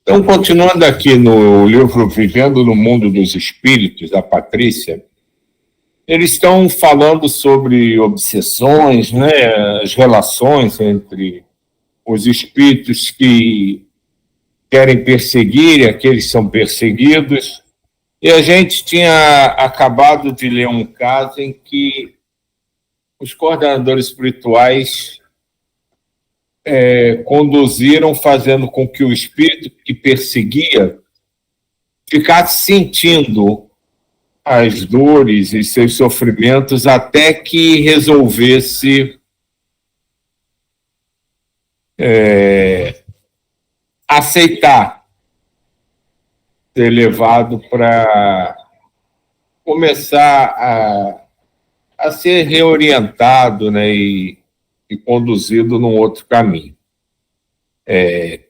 Então, continuando aqui no livro Vivendo no Mundo dos Espíritos, da Patrícia, eles estão falando sobre obsessões, né, as relações entre os espíritos que querem perseguir e aqueles que são perseguidos. E a gente tinha acabado de ler um caso em que os coordenadores espirituais conduziram, fazendo com que o espírito que perseguia ficasse sentindo as dores e seus sofrimentos até que resolvesse aceitar ser levado para começar a ser reorientado, né, e conduzido num outro caminho.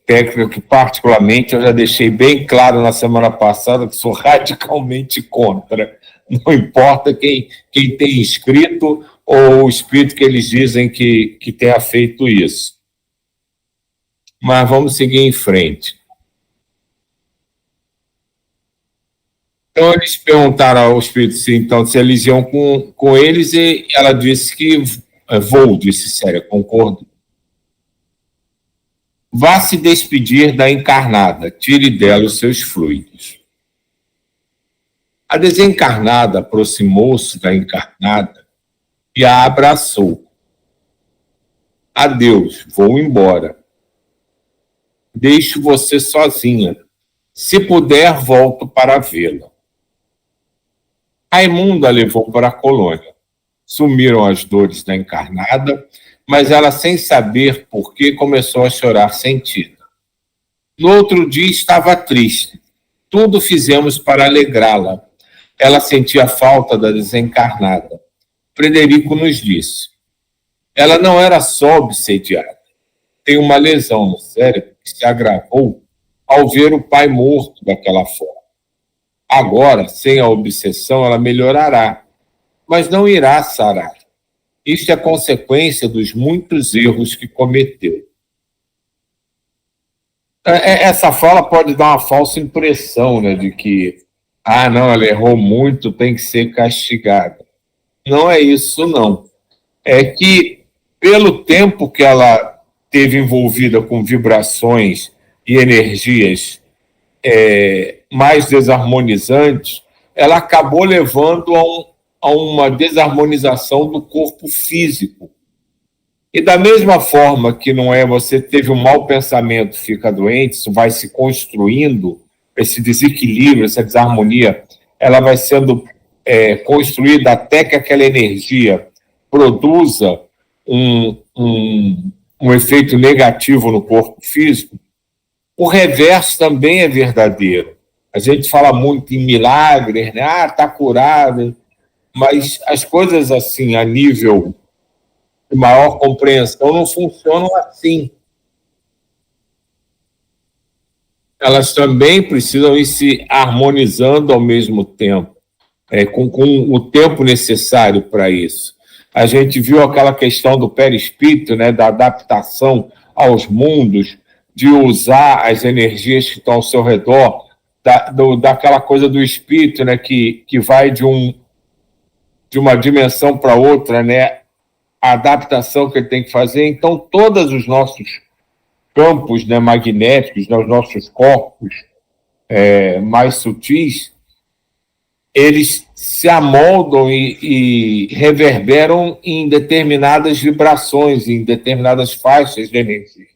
Técnica que, particularmente, eu já deixei bem claro na semana passada que sou radicalmente contra. Não importa quem tem escrito ou o espírito que eles dizem que tenha feito isso. Mas vamos seguir em frente. Então, eles perguntaram ao espírito se eles iam com eles, e ela disse que vou, disse Célia, concordo. Vá se despedir da encarnada, tire dela os seus fluidos. A desencarnada aproximou-se da encarnada e a abraçou. Adeus, vou embora. Deixo você sozinha. Se puder, volto para vê-la. Raimundo a levou para a colônia. Sumiram as dores da encarnada, mas ela, sem saber por que, começou a chorar sentida. No outro dia estava triste. Tudo fizemos para alegrá-la. Ela sentia falta da desencarnada. Frederico nos disse. Ela não era só obsediada. Tem uma lesão no cérebro que se agravou ao ver o pai morto daquela forma. Agora, sem a obsessão, ela melhorará, mas não irá sarar. Isto é consequência dos muitos erros que cometeu. Essa fala pode dar uma falsa impressão, né, de que, não, ela errou muito, tem que ser castigada. Não é isso, não. É que, pelo tempo que ela teve envolvida com vibrações e energias mais desarmonizantes, ela acabou levando a uma desarmonização do corpo físico. E da mesma forma que não é você teve um mau pensamento, fica doente, isso vai se construindo, esse desequilíbrio, essa desarmonia, ela vai sendo construída até que aquela energia produza um efeito negativo no corpo físico. O reverso também é verdadeiro. A gente fala muito em milagres, né? Está curado, mas as coisas assim, a nível de maior compreensão, não funcionam assim. Elas também precisam ir se harmonizando ao mesmo tempo, com o tempo necessário para isso. A gente viu aquela questão do perispírito, né, da adaptação aos mundos, de usar as energias que estão ao seu redor, daquela coisa do espírito, né, que vai de uma dimensão para outra, né, a adaptação que ele tem que fazer. Então, todos os nossos campos, né, magnéticos, né, os nossos corpos mais sutis, eles se amoldam e reverberam em determinadas vibrações, em determinadas faixas de energia.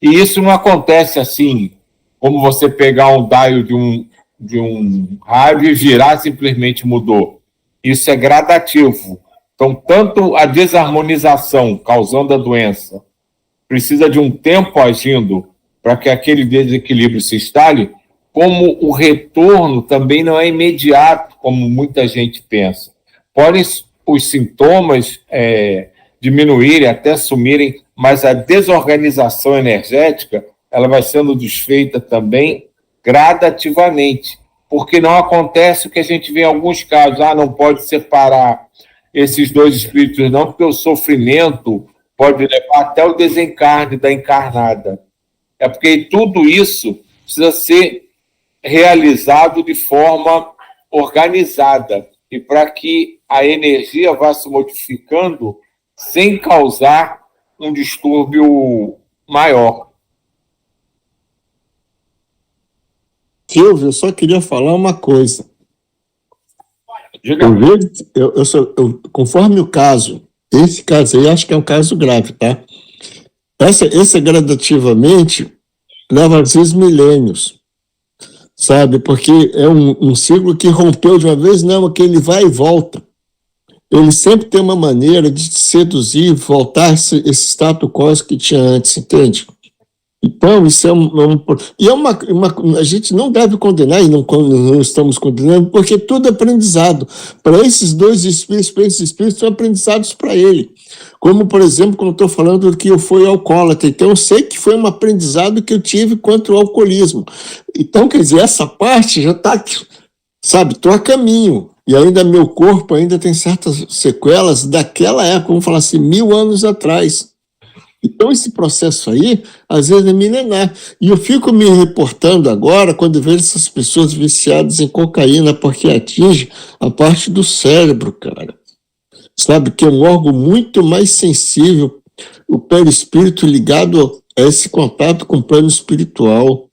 E isso não acontece assim, como você pegar um dial de um rádio e virar, simplesmente mudou. Isso é gradativo. Então, tanto a desarmonização causando a doença precisa de um tempo agindo para que aquele desequilíbrio se instale, como o retorno também não é imediato, como muita gente pensa. Podem os sintomas diminuírem, até sumirem, mas a desorganização energética ela vai sendo desfeita também gradativamente, porque não acontece o que a gente vê em alguns casos, não pode separar esses dois espíritos não, porque o sofrimento pode levar até o desencarne da encarnada. É porque tudo isso precisa ser realizado de forma organizada e para que a energia vá se modificando sem causar um distúrbio maior. Silvio, eu só queria falar uma coisa. Diga. Conforme o caso, esse caso aí acho que é um caso grave, tá? Esse gradativamente leva às vezes milênios, sabe? Porque é um ciclo que rompeu de uma vez, não, que ele vai e volta. Ele sempre tem uma maneira de seduzir, voltar esse status quo que tinha antes, entende? Então, isso a gente não deve condenar, e não estamos condenando, porque tudo é aprendizado. Para esses dois espíritos, para esses espíritos, são aprendizados para ele. Como, por exemplo, quando eu estou falando que eu fui alcoólatra, então eu sei que foi um aprendizado que eu tive contra o alcoolismo. Então, quer dizer, essa parte já está, sabe, estou a caminho. E ainda meu corpo ainda tem certas sequelas daquela época, vamos falar assim, 1000 anos atrás. Então, esse processo aí, às vezes, é milenar. E eu fico me reportando agora quando vejo essas pessoas viciadas em cocaína, porque atinge a parte do cérebro, cara. Sabe, que é um órgão muito mais sensível, o perispírito ligado a esse contato com o plano espiritual.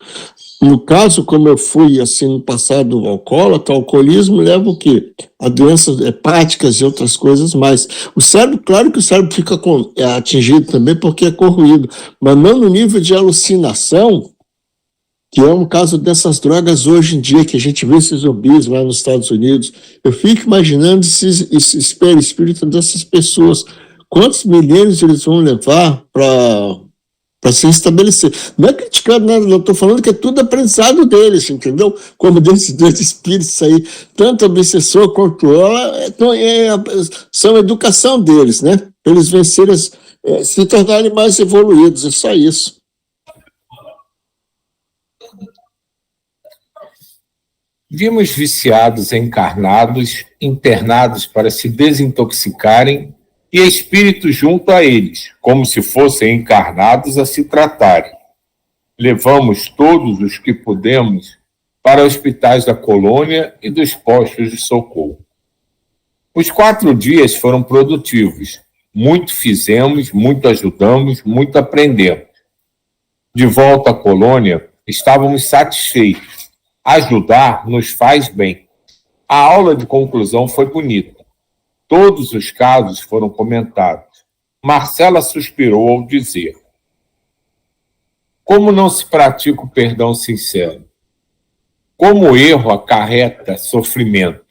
No caso, como eu fui, assim, no passado alcoólatra, o alcoolismo leva o quê? A doenças hepáticas e outras coisas mais. O cérebro, claro que o cérebro fica atingido também porque é corroído, mas não no nível de alucinação, que é um caso dessas drogas hoje em dia, que a gente vê esses zumbis lá nos Estados Unidos. Eu fico imaginando esses perispíritos dessas pessoas. Quantos milênios eles vão levar para se estabelecer. Não é criticando nada, não. Estou falando que é tudo aprendizado deles, entendeu? Como desses dois espíritos aí, tanto obsessor quanto ela, são educação deles, né? Para eles vencerem, se tornarem mais evoluídos, é só isso. Vimos viciados encarnados, internados para se desintoxicarem e espíritos junto a eles, como se fossem encarnados a se tratarem. Levamos todos os que pudemos para hospitais da colônia e dos postos de socorro. Os 4 dias foram produtivos. Muito fizemos, muito ajudamos, muito aprendemos. De volta à colônia, estávamos satisfeitos. Ajudar nos faz bem. A aula de conclusão foi bonita. Todos os casos foram comentados. Marcela suspirou ao dizer: como não se pratica o perdão sincero? Como o erro acarreta sofrimento?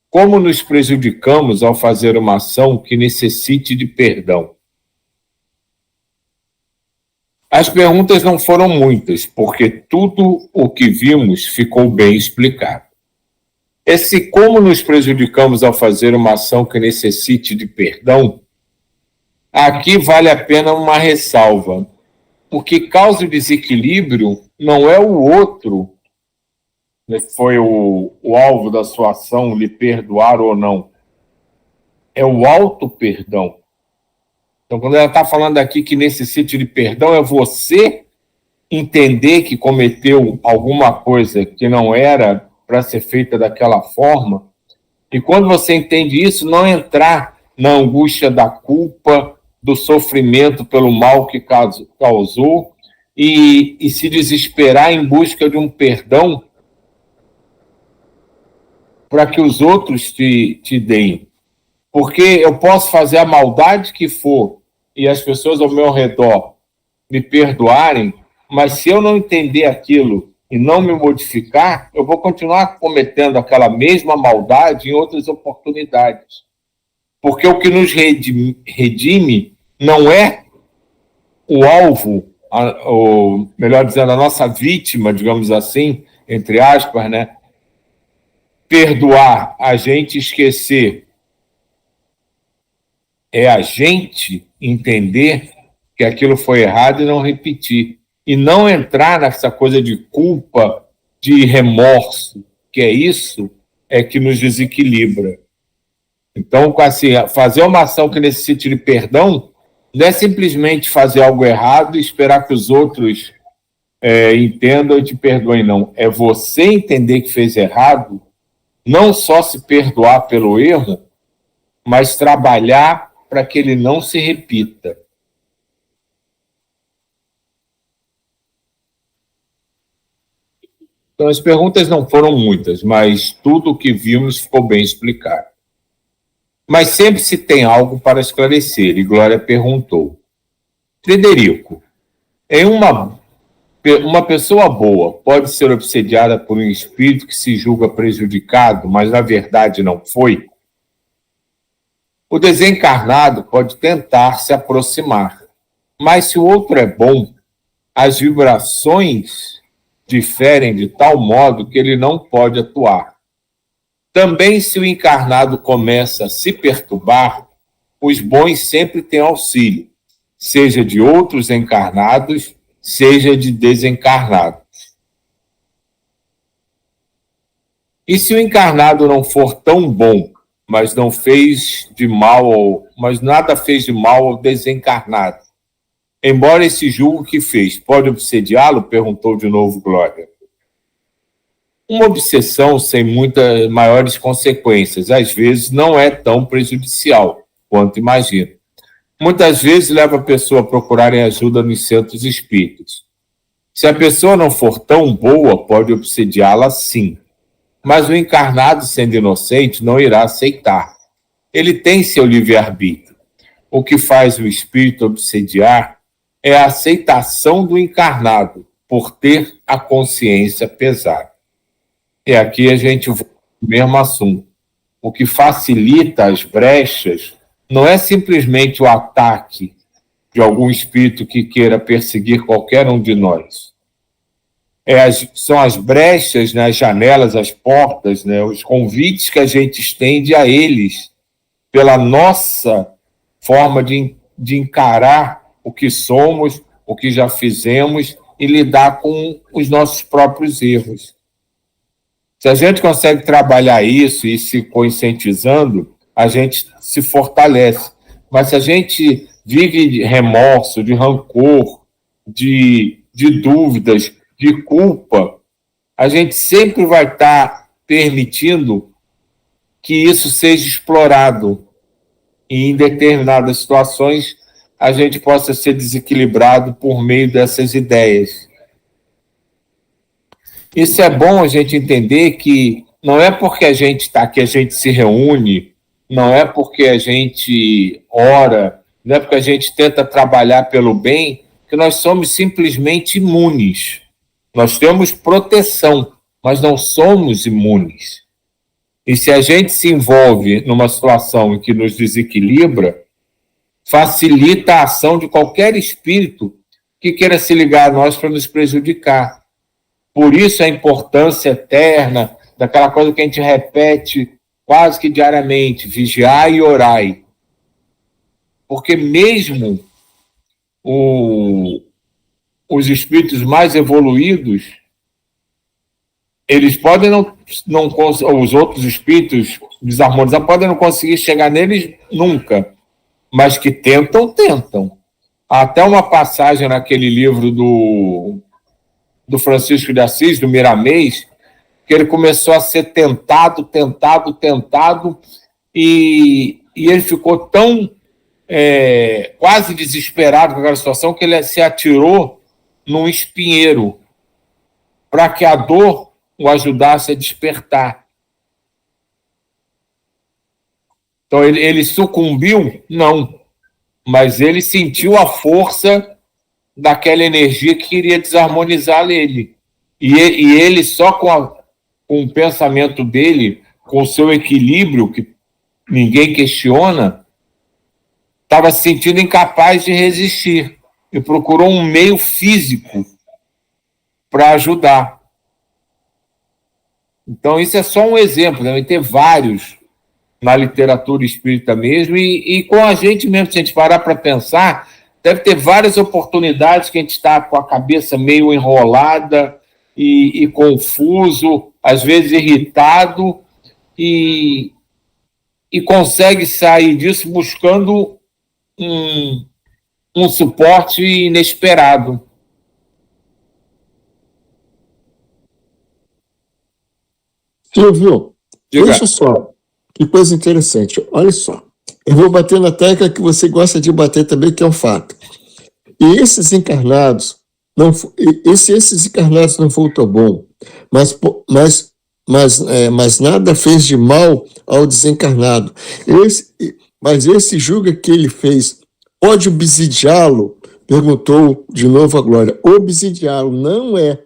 Como nos prejudicamos ao fazer uma ação que necessite de perdão? As perguntas não foram muitas, porque tudo o que vimos ficou bem explicado. Esse como nos prejudicamos ao fazer uma ação que necessite de perdão, aqui vale a pena uma ressalva. O que causa o desequilíbrio não é o outro, que foi o alvo da sua ação, lhe perdoar ou não. É o auto-perdão. Então, quando ela está falando aqui que necessite de perdão, é você entender que cometeu alguma coisa que não era para ser feita daquela forma. E quando você entende isso, não entrar na angústia da culpa, do sofrimento pelo mal que causou e se desesperar em busca de um perdão para que os outros te deem. Porque eu posso fazer a maldade que for e as pessoas ao meu redor me perdoarem, mas se eu não entender aquilo e não me modificar, eu vou continuar cometendo aquela mesma maldade em outras oportunidades. Porque o que nos redime não é o alvo, ou melhor dizendo, a nossa vítima, digamos assim, entre aspas, né? Perdoar, a gente esquecer. É a gente entender que aquilo foi errado e não repetir. E não entrar nessa coisa de culpa, de remorso, que é isso, é que nos desequilibra. Então, assim, fazer uma ação que necessite de perdão não é simplesmente fazer algo errado e esperar que os outros entenda ou te perdoe, não. É você entender que fez errado, não só se perdoar pelo erro, mas trabalhar para que ele não se repita. Então, as perguntas não foram muitas, mas tudo o que vimos ficou bem explicado. Mas sempre se tem algo para esclarecer, e Glória perguntou: Frederico, em uma pessoa boa pode ser obsediada por um espírito que se julga prejudicado, mas na verdade não foi? O desencarnado pode tentar se aproximar, mas se o outro é bom, as vibrações diferem de tal modo que ele não pode atuar. Também, se o encarnado começa a se perturbar, os bons sempre têm auxílio, seja de outros encarnados, seja de desencarnados. E se o encarnado não for tão bom, mas não fez de mal, mas nada fez de mal ao desencarnado, embora esse julgo que fez, pode obsediá-lo? Perguntou de novo Glória. Uma obsessão sem muitas maiores consequências, às vezes não é tão prejudicial quanto imagina. Muitas vezes leva a pessoa a procurarem ajuda nos centros espíritas. Se a pessoa não for tão boa, pode obsediá-la sim. Mas o encarnado, sendo inocente, não irá aceitar. Ele tem seu livre-arbítrio. O que faz o espírito obsediar é a aceitação do encarnado por ter a consciência pesada. E aqui a gente volta ao mesmo assunto. O que facilita as brechas não é simplesmente o ataque de algum espírito que queira perseguir qualquer um de nós. São as brechas, né, as janelas, as portas, né, os convites que a gente estende a eles pela nossa forma de encarar o que somos, o que já fizemos e lidar com os nossos próprios erros. Se a gente consegue trabalhar isso e se conscientizando, a gente se fortalece. Mas se a gente vive de remorso, de rancor, de dúvidas, de culpa, a gente sempre vai estar permitindo que isso seja explorado e em determinadas situações a gente possa ser desequilibrado por meio dessas ideias. Isso é bom a gente entender que não é porque a gente está aqui, a gente se reúne, não é porque a gente ora, não é porque a gente tenta trabalhar pelo bem, que nós somos simplesmente imunes. Nós temos proteção, mas não somos imunes. E se a gente se envolve numa situação em que nos desequilibra, facilita a ação de qualquer espírito que queira se ligar a nós para nos prejudicar. Por isso a importância eterna daquela coisa que a gente repete quase que diariamente: vigiai e orai. Porque mesmo os espíritos mais evoluídos, eles podem não os outros espíritos desarmonizados podem não conseguir chegar neles nunca, mas que tentam. Há até uma passagem naquele livro do Francisco de Assis, do Miramês, que ele começou a ser tentado, e ele ficou tão quase desesperado com aquela situação que ele se atirou num espinheiro para que a dor o ajudasse a despertar. Então ele sucumbiu? Não, mas ele sentiu a força daquela energia que queria desarmonizar ele. E ele só com o pensamento dele, com o seu equilíbrio, que ninguém questiona, estava se sentindo incapaz de resistir e procurou um meio físico para ajudar. Então, isso é só um exemplo, deve ter vários na literatura espírita mesmo, e com a gente mesmo, se a gente parar para pensar, deve ter várias oportunidades que a gente está com a cabeça meio enrolada e confuso, às vezes irritado, e consegue sair disso buscando um suporte inesperado. Silvio, Diga. veja só, que coisa interessante. Olha só, eu vou bater na tecla que você gosta de bater também, que é um fato. E esses encarnados, esses encarnados não foram tão bom, mas nada fez de mal ao desencarnado. Mas esse julga que ele fez, pode obsidiá-lo? Perguntou de novo a Glória. Obsidiá-lo não é.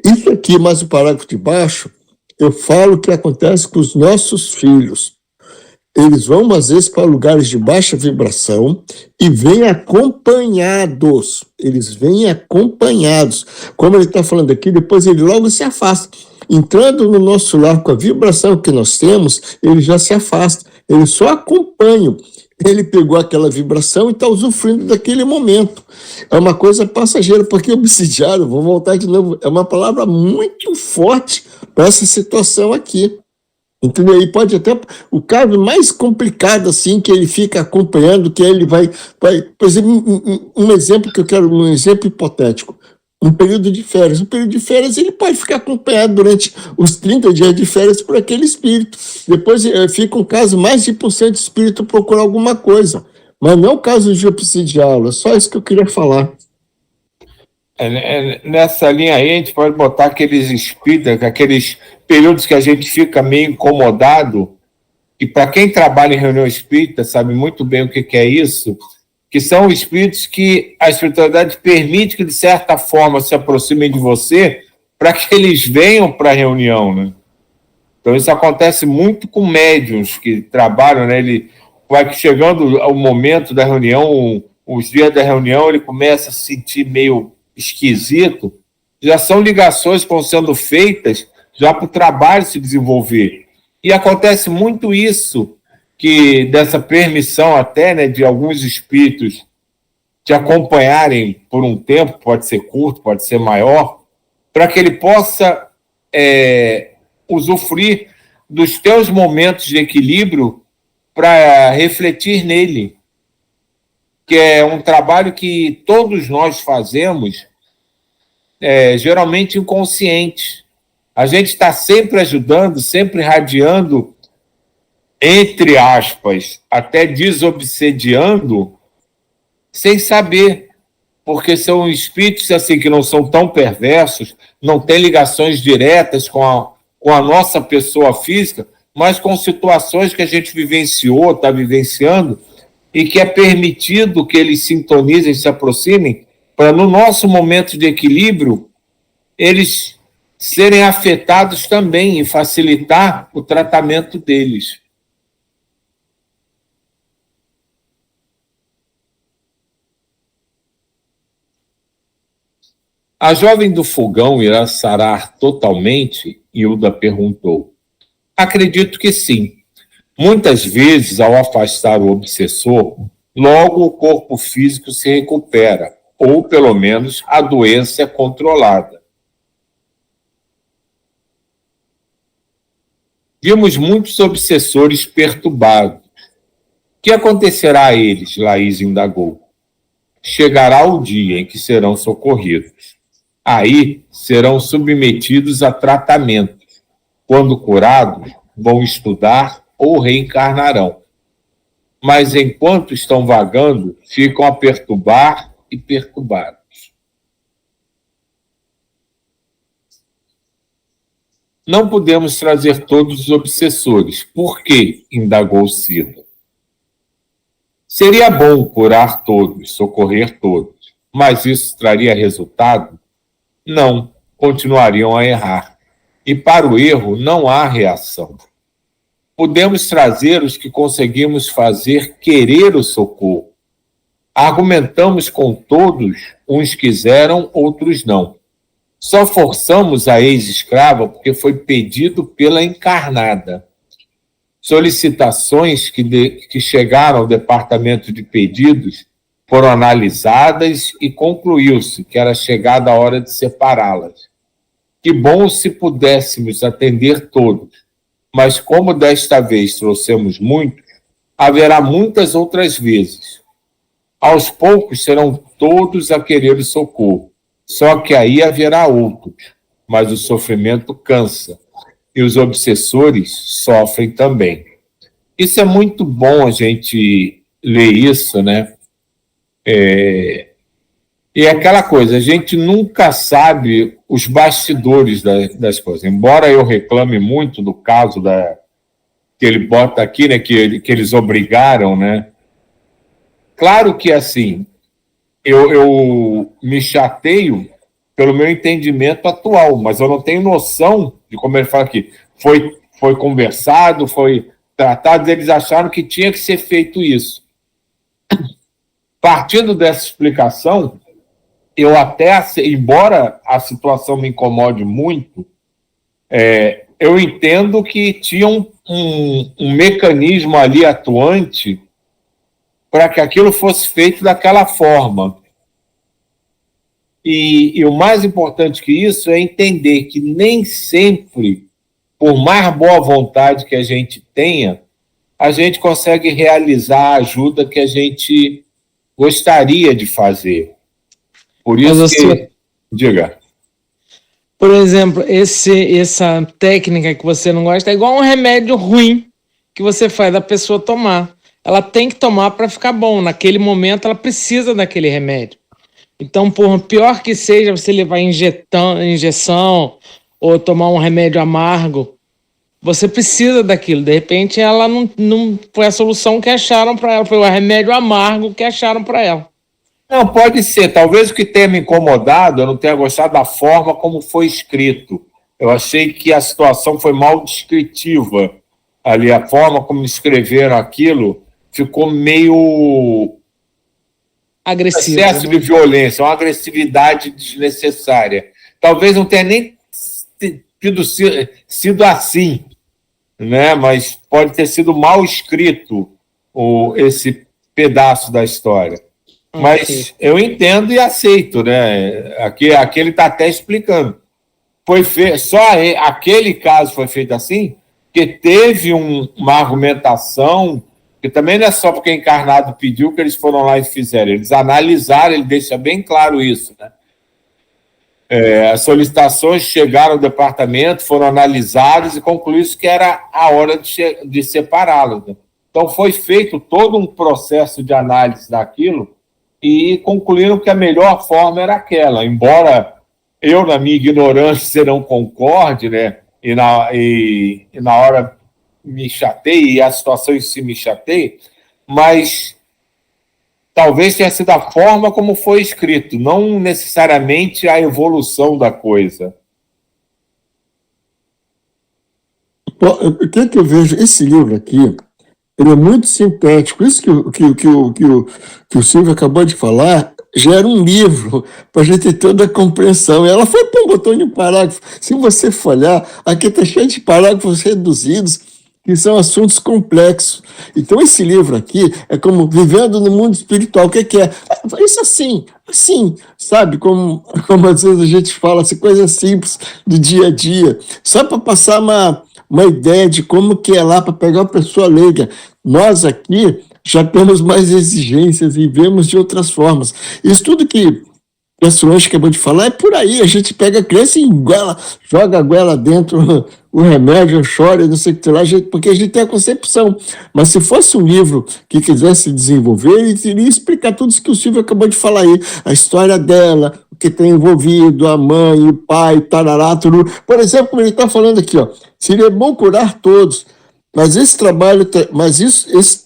Isso aqui, mais o parágrafo de baixo, eu falo que acontece com os nossos filhos. Eles vão, às vezes, para lugares de baixa vibração e vêm acompanhados. Eles vêm acompanhados. Como ele está falando aqui, depois ele logo se afasta. Entrando no nosso lar com a vibração que nós temos, ele já se afasta. Eles só acompanham. Ele pegou aquela vibração e está usufruindo daquele momento. É uma coisa passageira, porque obsidiário, vou voltar de novo, é uma palavra muito forte para essa situação aqui. Entendeu? E pode até, o caso mais complicado, assim, que ele fica acompanhando, que ele vai por exemplo, um exemplo que eu quero, um exemplo hipotético, um período de férias. Um período de férias, ele pode ficar acompanhado durante os 30 dias de férias por aquele espírito. Depois fica um caso mais de % de espírito procurar alguma coisa. Mas não é o caso de obsidiá-lo, é só isso que eu queria falar. Nessa linha aí, a gente pode botar aqueles espíritas, aqueles períodos que a gente fica meio incomodado, e para quem trabalha em reunião espírita sabe muito bem o que é isso, que são espíritos que a espiritualidade permite que, de certa forma, se aproximem de você para que eles venham para a reunião, né? Então, isso acontece muito com médiuns que trabalham, né? Ele vai chegando ao momento da reunião, os dias da reunião, ele começa a se sentir meio esquisito, já são ligações que estão sendo feitas já para o trabalho se desenvolver. E acontece muito isso, que dessa permissão até, né, de alguns espíritos te acompanharem por um tempo, pode ser curto, pode ser maior, para que ele possa usufruir dos teus momentos de equilíbrio para refletir nele, que é um trabalho que todos nós fazemos, geralmente inconsciente. A gente está sempre ajudando, sempre irradiando, entre aspas, até desobsediando, sem saber, porque são espíritos assim, que não são tão perversos, não têm ligações diretas com a nossa pessoa física, mas com situações que a gente vivenciou, está vivenciando, e que é permitido que eles sintonizem, se aproximem, para no nosso momento de equilíbrio, eles serem afetados também e facilitar o tratamento deles. A jovem do fogão irá sarar totalmente? Hilda perguntou. Acredito que sim. Muitas vezes, ao afastar o obsessor, logo o corpo físico se recupera, ou pelo menos a doença é controlada. Vimos muitos obsessores perturbados. O que acontecerá a eles? Laís indagou. Chegará o dia em que serão socorridos. Aí serão submetidos a tratamento. Quando curados, vão estudar ou reencarnarão. Mas enquanto estão vagando, ficam a perturbar e perturbados. Não podemos trazer todos os obsessores. Por quê? Indagou Cida. Seria bom curar todos, socorrer todos, mas isso traria resultado? Não, continuariam a errar. E para o erro não há reação. Podemos trazer os que conseguimos fazer querer o socorro. Argumentamos com todos, uns quiseram, outros não. Só forçamos a ex-escrava porque foi pedido pela encarnada. Solicitações que chegaram ao departamento de pedidos foram analisadas e concluiu-se que era chegada a hora de separá-las. Que bom se pudéssemos atender todos, mas como desta vez trouxemos muitos, haverá muitas outras vezes. Aos poucos serão todos a querer o socorro, só que aí haverá outros, mas o sofrimento cansa. e os obsessores sofrem também. Isso é muito bom a gente ler isso, né? E é aquela coisa, a gente nunca sabe os bastidores das coisas. Embora eu reclame muito do caso que ele bota aqui, né, que eles obrigaram, né? Claro que, assim, eu me chateio pelo meu entendimento atual, mas eu não tenho noção de como ele fala aqui. Foi conversado, foi tratado, eles acharam que tinha que ser feito isso. Partindo dessa explicação, eu até, embora a situação me incomode muito, eu entendo que tinha um mecanismo ali atuante para que aquilo fosse feito daquela forma. E o mais importante que isso é entender que nem sempre, por mais boa vontade que a gente tenha, a gente consegue realizar a ajuda que a gente gostaria de fazer. Por isso que... Diga. Por exemplo, essa técnica que você não gosta é igual um remédio ruim que você faz a pessoa tomar. Ela tem que tomar para ficar bom. Naquele momento, ela precisa daquele remédio. Então, por pior que seja você levar injeção ou tomar um remédio amargo, você precisa daquilo. De repente, ela não foi a solução que acharam para ela, foi o remédio amargo que acharam para ela. Não, pode ser. Talvez o que tenha me incomodado, eu não tenha gostado da forma como foi escrito. Eu achei que a situação foi mal descritiva. Ali, a forma como escreveram aquilo ficou meio... agressivo. Excesso de violência, uma agressividade desnecessária. Talvez não tenha nem sido assim, né? Mas pode ter sido mal escrito esse pedaço da história. Mas eu entendo e aceito, né? Aqui ele está até explicando. Aquele caso foi feito assim, porque teve uma argumentação, que também não é só porque encarnado pediu que eles foram lá e fizeram. Eles analisaram, ele deixa bem claro isso, né? As solicitações chegaram ao departamento, foram analisadas e concluiu-se que era a hora de separá-los, né? Então foi feito todo um processo de análise daquilo e concluíram que a melhor forma era aquela, embora eu, na minha ignorância, não concorde, né? E na hora me chateie, e a situação em si me chateie, mas talvez tenha sido a forma como foi escrito, não necessariamente a evolução da coisa. O que eu vejo, esse livro aqui, ele é muito sintético. Isso que o Silvio acabou de falar gera um livro para a gente ter toda a compreensão. E ela foi para um botão de um parágrafo. Se você folhar, aqui está cheio de parágrafos reduzidos, que são assuntos complexos. Então, esse livro aqui é como Vivendo no Mundo Espiritual. O que é? Isso assim, sabe? Como às vezes a gente fala, assim, coisas simples do dia a dia, só para passar uma ideia de como que é lá para pegar uma pessoa leiga. Nós aqui já temos mais exigências e vemos de outras formas. Isso tudo que o Solange acabou de falar é por aí. A gente pega a criança e engola, joga a goela dentro, o remédio, chora, não sei o que lá, porque a gente tem a concepção. Mas se fosse um livro que quisesse desenvolver, ele iria explicar tudo isso que o Silvio acabou de falar aí, a história dela, o que tem envolvido, a mãe, o pai, tarará, tudo. Por exemplo, como ele está falando aqui, ó, seria bom curar todos, mas esse trabalho,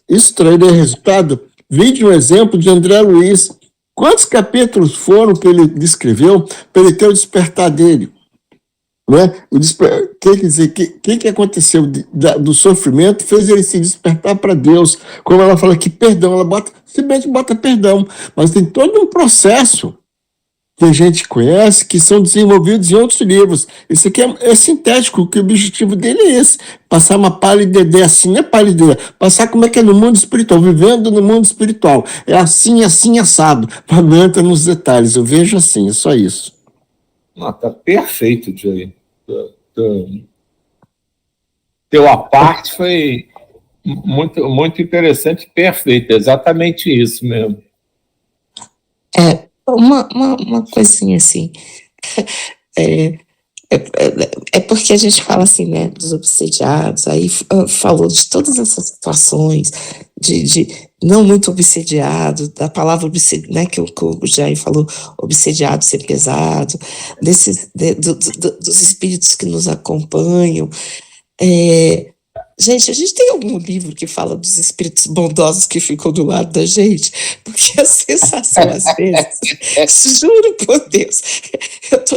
isso traria resultado. Vide um exemplo de André Luiz. Quantos capítulos foram que ele descreveu para ele ter o despertar dele? Não é? Quer dizer, que aconteceu do sofrimento fez ele se despertar para Deus. Como ela fala que perdão, ela simplesmente bota perdão, mas tem todo um processo que a gente conhece, que são desenvolvidos em outros livros. Isso aqui é sintético, que o objetivo dele é esse, passar uma palidez, assim, não é palidez, passar como é que é no mundo espiritual, vivendo no mundo espiritual. É assim, assado, não entra nos detalhes, eu vejo assim, é só isso. Tá perfeito, Joey. Teu a parte foi muito, muito interessante, perfeito, exatamente isso mesmo. Uma coisinha assim, É porque a gente fala assim, né, dos obsediados, aí falou de todas essas situações, de não muito obsediado, da palavra obsediado, né, que o Jair falou, obsediado ser pesado, dos espíritos que nos acompanham. Gente, a gente tem algum livro que fala dos espíritos bondosos que ficam do lado da gente? Porque a sensação, às vezes, juro por Deus, eu tô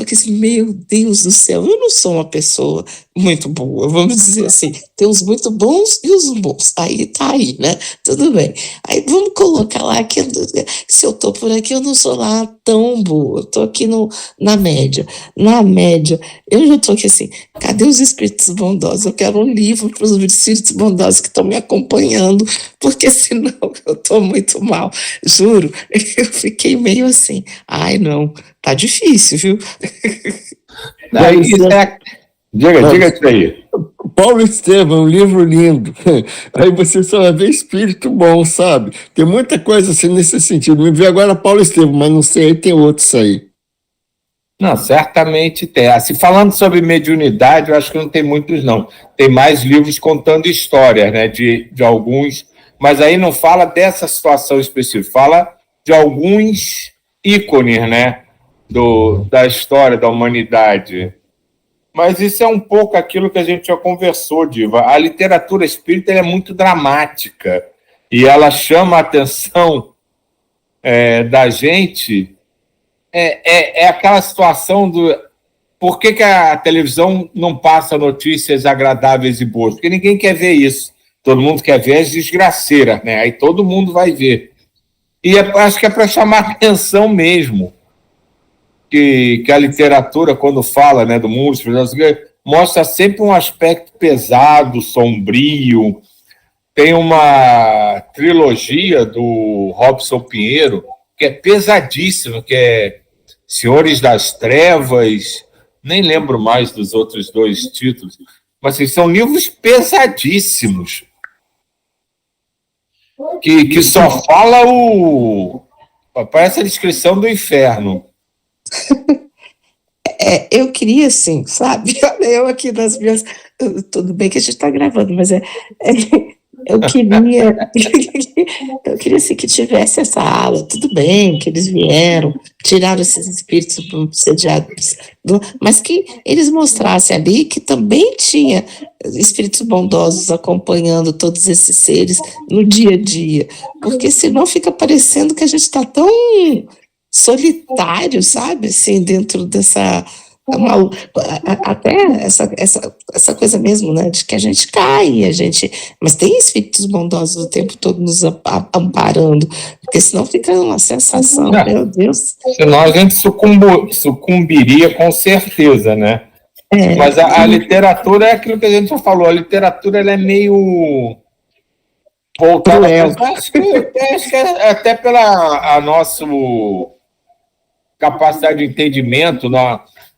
aqui assim, meu Deus do céu, eu não sou uma pessoa muito boa, vamos dizer assim, tem os muito bons e os bons, aí tá aí, né, tudo bem, aí vamos colocar lá que se eu tô por aqui, eu não sou lá tão boa, eu tô aqui na média, eu já tô aqui assim, cadê os espíritos bondosos? Eu quero um livro para os espíritos bondosos que estão me acompanhando, porque senão eu tô muito mal, juro, eu fiquei meio assim, ai não, tá difícil, viu? Diga isso aí. Paulo Estevam, um livro lindo. Aí você só vai ver espírito bom, sabe? Tem muita coisa assim nesse sentido. Me veio agora Paulo Estevam, mas não sei, tem outros aí. Não, certamente tem. Assim, falando sobre mediunidade, eu acho que não tem muitos, não. Tem mais livros contando histórias, né, de alguns, mas aí não fala dessa situação específica, fala de alguns ícones, né, da história da humanidade. Mas isso é um pouco aquilo que a gente já conversou, Diva. A literatura espírita é muito dramática e ela chama a atenção da gente. É aquela situação do... Por que a televisão não passa notícias agradáveis e boas? Porque ninguém quer ver isso. Todo mundo quer ver as desgraceiras, né? Aí todo mundo vai ver. E acho que é para chamar a atenção mesmo. Que a literatura, quando fala, né, do mundo, mostra sempre um aspecto pesado, sombrio. Tem uma trilogia do Robson Pinheiro que é pesadíssima, que é Senhores das Trevas, nem lembro mais dos outros dois títulos, mas assim, são livros pesadíssimos, que só fala parece a descrição do inferno. Eu queria, assim, sabe? Olha, eu aqui nas minhas... Tudo bem que a gente está gravando, mas eu queria assim, que tivesse essa aula, tudo bem, que eles vieram, tiraram esses espíritos obsediados, mas que eles mostrassem ali que também tinha espíritos bondosos acompanhando todos esses seres no dia a dia, porque senão fica parecendo que a gente está tão solitário, sabe, assim, dentro dessa... até essa coisa mesmo, né, de que a gente cai, mas tem espíritos bondosos o tempo todo nos amparando, porque senão fica uma sensação, meu Deus. Senão a gente sucumbiria com certeza, né? Mas a literatura é aquilo que a gente já falou, a literatura ela é meio voltada, acho que até pela a nossa capacidade de entendimento,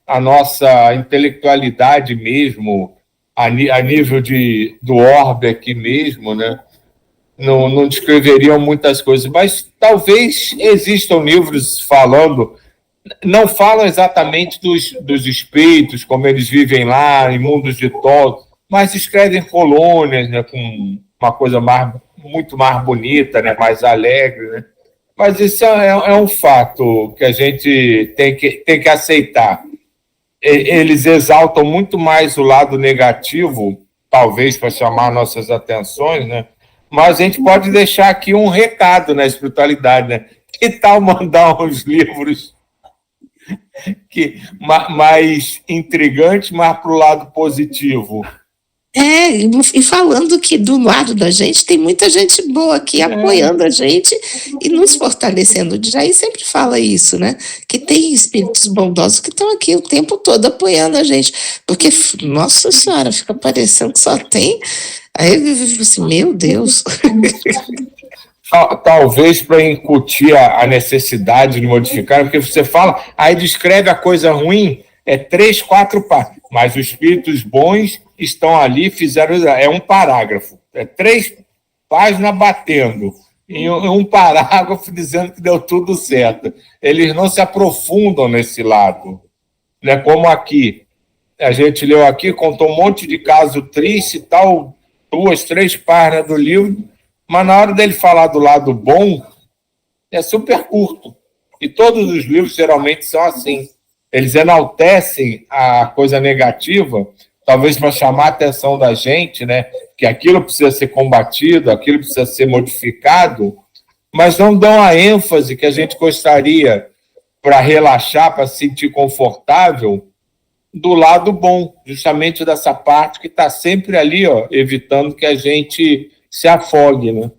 a nossa intelectualidade mesmo, a nível do orbe aqui mesmo, né? Não descreveriam muitas coisas, mas talvez existam livros não falam exatamente dos espíritos, como eles vivem lá, em mundos de todos, mas escrevem colônias, né, com uma coisa muito mais bonita, né, mais alegre, né? Mas isso é um fato que a gente tem que aceitar. Eles exaltam muito mais o lado negativo, talvez para chamar nossas atenções, né? Mas a gente pode deixar aqui um recado na espiritualidade, né? Que tal mandar uns livros mais intrigantes, mas para o lado positivo? E falando que do lado da gente tem muita gente boa aqui apoiando a gente e nos fortalecendo. O Jair sempre fala isso, né? Que tem espíritos bondosos que estão aqui o tempo todo apoiando a gente. Porque, nossa senhora, fica parecendo que só tem. Aí eu fico assim, meu Deus. Talvez para incutir a necessidade de modificar, porque você fala, aí descreve a coisa ruim, 3, 4 páginas, mas os espíritos bons estão ali, fizeram, um parágrafo, 3 páginas batendo, em um parágrafo dizendo que deu tudo certo. Eles não se aprofundam nesse lado. né? Como aqui, a gente leu aqui, contou um monte de caso triste e tal, 2, 3 páginas do livro, mas na hora dele falar do lado bom, é super curto. E todos os livros geralmente são assim. Eles enaltecem a coisa negativa, talvez para chamar a atenção da gente, né? Que aquilo precisa ser combatido, aquilo precisa ser modificado, mas não dão a ênfase que a gente gostaria para relaxar, para se sentir confortável, do lado bom, justamente dessa parte que está sempre ali, ó, evitando que a gente se afogue, né?